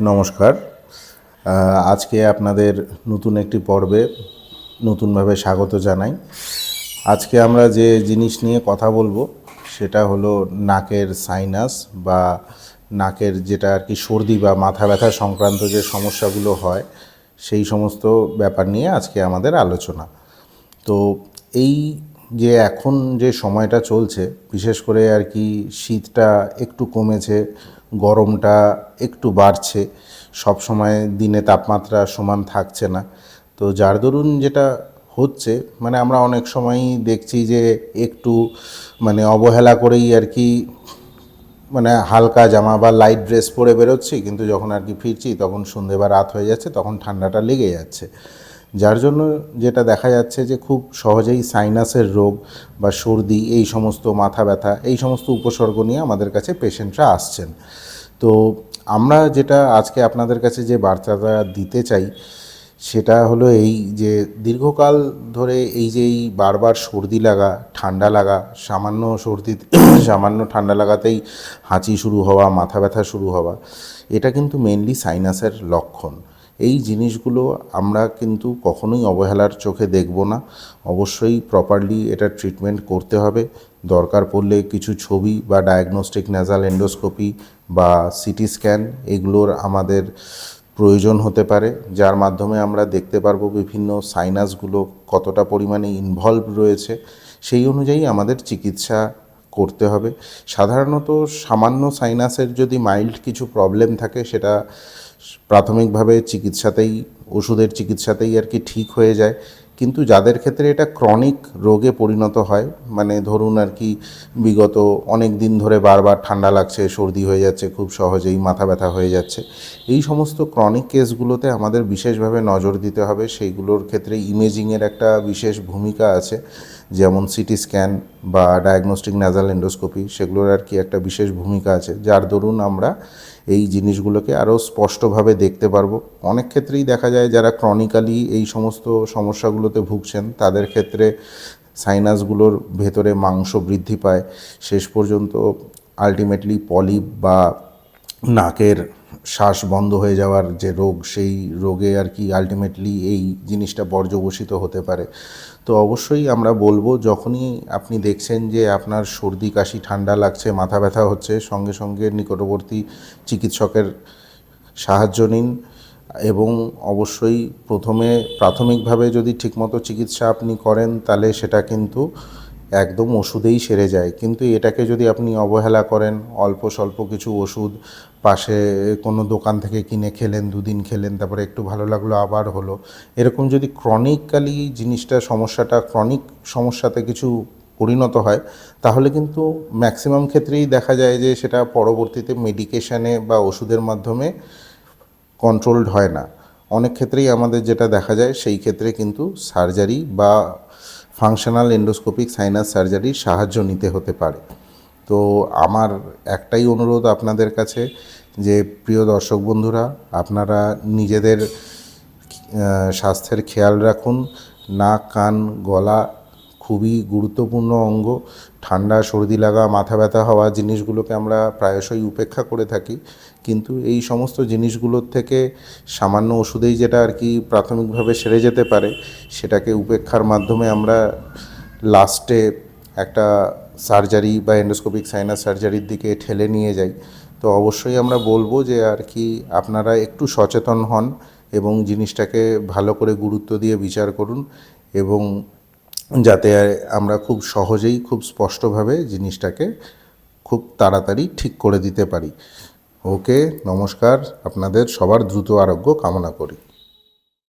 নমস্কার। আজকে আপনাদের নতুন একটি পর্বে নতুনভাবে স্বাগত জানাই। আজকে আমরা যে জিনিস নিয়ে কথা বলবো সেটা হলো নাকের সাইনাস বা নাকের যেটা আর কি সর্দি বা মাথা ব্যথা সংক্রান্ত যে সমস্যাগুলো হয় সেই সমস্ত ব্যাপার নিয়ে আজকে আমাদের আলোচনা। তো এই যে এখন যে সময়টা চলছে, বিশেষ করে আর কি শীতটা একটু কমেছে, গরমটা একটু বাড়ছে, সব সময় দিনে তাপমাত্রা সমান থাকছে না। তো যার দরুন যেটা হচ্ছে, মানে আমরা অনেক সময়ই দেখছি যে একটু মানে অবহেলা করেই আর কি মানে হালকা জামা বা লাইট ড্রেস পরে বেরোচ্ছি, কিন্তু যখন আর কি ফিরছি তখন সন্ধে বা রাত হয়ে যাচ্ছে, তখন ঠান্ডাটা লেগে যাচ্ছে। যার জন্য যেটা দেখা যাচ্ছে যে খুব সহজেই সাইনাসের রোগ বা সর্দি, এই সমস্ত মাথা ব্যথা, এই সমস্ত উপসর্গ নিয়ে আমাদের কাছে পেশেন্টরা আসছেন। তো আমরা যেটা আজকে আপনাদের কাছে যে বার্তাটা দিতে চাই সেটা হলো এই যে দীর্ঘকাল ধরে এই যে এই বারবার সর্দি লাগা, ঠান্ডা লাগা, সামান্য সর্দি সামান্য ঠান্ডা লাগাতেই হাঁচি শুরু হওয়া, মাথা ব্যথা শুরু হওয়া, এটা কিন্তু মেনলি সাইনাসের লক্ষণ। এই জিনিসগুলো আমরা কিন্তু কখনোই অবহেলার চোখে দেখব না। অবশ্যই প্রপারলি এটা ট্রিটমেন্ট করতে হবে। দরকার পড়লে কিছু ছবি বা ডায়াগনস্টিক ন্যাজাল এন্ডোস্কোপি বা সিটি স্ক্যান, এগুলোর আমাদের প্রয়োজন হতে পারে, যার মাধ্যমে আমরা দেখতে পারবো বিভিন্ন সাইনাসগুলো কতটা পরিমাণে ইনভলভ রয়েছে। সেই অনুযায়ী আমাদের চিকিৎসা করতে হবে। সাধারণত সামান্য সাইনাসের যদি মাইল্ড কিছু প্রবলেম থাকে, সেটা প্রাথমিকভাবে চিকিৎসাতেই, ওষুধের চিকিৎসাতেই আর কি ঠিক হয়ে যায়। কিন্তু যাদের ক্ষেত্রে এটা ক্রনিক রোগে পরিণত হয়, মানে ধরুন আর কি বিগত অনেক দিন ধরে বারবার ঠান্ডা লাগছে, সর্দি হয়ে যাচ্ছে, খুব সহজেই মাথা ব্যথা হয়ে যাচ্ছে, এই সমস্ত ক্রনিক কেসগুলোতে আমাদের বিশেষভাবে নজর দিতে হবে। সেইগুলোর ক্ষেত্রে ইমেজিংয়ের একটা বিশেষ ভূমিকা আছে, যেমন সিটি স্ক্যান বা ডায়াগনস্টিক ন্যাজাল এন্ডোস্কোপি, সেগুলোর আর কি একটা বিশেষ ভূমিকা আছে, যার দরুন আমরা এই জিনিসগুলোকে আরও স্পষ্টভাবে দেখতে পারবো। অনেক ক্ষেত্রেই দেখা যায় যারা ক্রনিক্যালি এই সমস্ত সমস্যাগুলোতে ভুগছেন, তাদের ক্ষেত্রে সাইনাসগুলোর ভেতরে মাংস বৃদ্ধি পায়, শেষ পর্যন্ত আলটিমেটলি পলিপ বা নাকের শ্বাস বন্ধ হয়ে যাওয়ার যে রোগ, সেই রোগে আর কি আলটিমেটলি এই জিনিসটা পর্যবসিত হতে পারে। তো অবশ্যই আমরা বলবো, যখনই আপনি দেখছেন যে আপনার সর্দি কাশি ঠান্ডা লাগছে, মাথা ব্যথা হচ্ছে, সঙ্গে সঙ্গে নিকটবর্তী চিকিৎসকের সাহায্য নিন। এবং অবশ্যই প্রথমে প্রাথমিকভাবে যদি ঠিকমতো চিকিৎসা আপনি করেন, তাহলে সেটা কিন্তু একদম ওষুধেই সেরে যায়। কিন্তু এটাকে যদি আপনি অবহেলা করেন, অল্প স্বল্প কিছু ওষুধ পাশে কোনো দোকান থেকে কিনে খেলেন, দুদিন খেলেন, তারপরে একটু ভালো লাগলো আবার হলো, এরকম যদি ক্রনিক্যালি জিনিসটা, সমস্যাটা ক্রনিক সমস্যাতে কিছু পরিণত হয়, তাহলে কিন্তু ম্যাক্সিমাম ক্ষেত্রেই দেখা যায় যে সেটা পরবর্তীতে মেডিকেশানে বা ওষুধের মাধ্যমে কন্ট্রোলড হয় না। অনেক ক্ষেত্রেই আমাদের যেটা দেখা যায়, সেই ক্ষেত্রে কিন্তু সার্জারি বা ফাংশনাল এন্ডোস্কোপিক সাইনাস সার্জারির সাহায্য নিতে হতে পারে। তো আমার একটাই অনুরোধ আপনাদের কাছে, যে প্রিয় দর্শক বন্ধুরা, আপনারা নিজেদের স্বাস্থ্যের খেয়াল রাখুন। নাক, কান, গলা খুবই গুরুত্বপূর্ণ অঙ্গ। ঠান্ডা, সর্দি লাগা, মাথা ব্যথা হওয়া জিনিসগুলোকে আমরা প্রায়শই উপেক্ষা করে থাকি, কিন্তু এই সমস্ত জিনিসগুলোর থেকে সামান্য ওষুধেই যেটা আর কি প্রাথমিকভাবে সেরে যেতে পারে, সেটাকে উপেক্ষার মাধ্যমে আমরা লাস্টে একটা সার্জারি বা এন্ডোস্কোপিক সাইনাস সার্জারির দিকে ঠেলে নিয়ে যাই। তো অবশ্যই আমরা বলবো যে আর কি আপনারা একটু সচেতন হন এবং জিনিসটাকে ভালো করে গুরুত্ব দিয়ে বিচার করুন, এবং যাতে আমরা খুব সহজেই, খুব স্পষ্টভাবে জিনিসটাকে খুব তাড়াতাড়ি ঠিক করে দিতে পারি। ওকে, নমস্কার। আপনাদের সবার দ্রুত আরোগ্য কামনা করি।